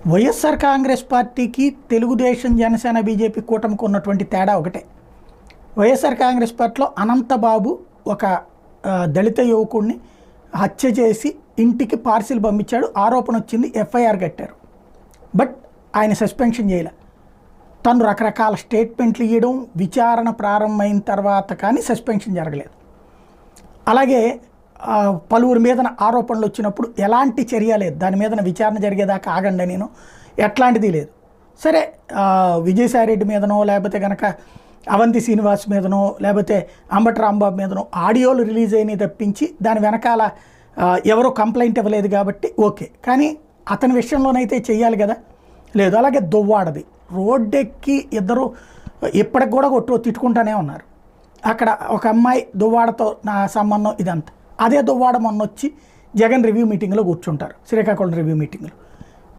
వైఎస్ఆర్ కాంగ్రెస్ పార్టీకి తెలుగుదేశం, జనసేన, బీజేపీ కూటమికి ఉన్నటువంటి తేడా ఒకటే. వైఎస్ఆర్ కాంగ్రెస్ పార్టీలో అనంతబాబు ఒక దళిత యువకుడిని హత్య చేసి ఇంటికి పార్సిల్ పంపించాడు, ఆరోపణ వచ్చింది, ఎఫ్ఐఆర్ కట్టారు. బట్ ఆయన సస్పెన్షన్ చేయలే. తను రకరకాల స్టేట్మెంట్లు ఇవ్వడం, విచారణ ప్రారంభమైన తర్వాత కానీ సస్పెన్షన్ జరగలేదు. అలాగే పలువురి మీద ఆరోపణలు వచ్చినప్పుడు ఎలాంటి చర్య లేదు, దాని మీద విచారణ జరిగేదాకా ఆగండి నేను, ఎట్లాంటిది లేదు. సరే, విజయసాయిరెడ్డి మీదనో లేకపోతే కనుక అవంతి శ్రీనివాస్ మీదనో లేకపోతే అంబటి రాంబాబు మీదనో ఆడియోలు రిలీజ్ అయినాయి తప్పించి దాని వెనకాల ఎవరో కంప్లైంట్ ఇవ్వలేదు కాబట్టి ఓకే. కానీ అతని విషయంలోనైతే చెయ్యాలి కదా, లేదు. అలాగే దువ్వాడది రోడ్డెక్కి ఇద్దరు ఇప్పటికి కూడా తిట్టుకుంటూనే ఉన్నారు. అక్కడ ఒక అమ్మాయి దువ్వాడతో నా సంబంధం ఇదంతా, అదే దువ్వాడ మొన్న వచ్చి జగన్ రివ్యూ మీటింగ్లో కూర్చుంటారు, శ్రీకాకుళం రివ్యూ మీటింగ్లో.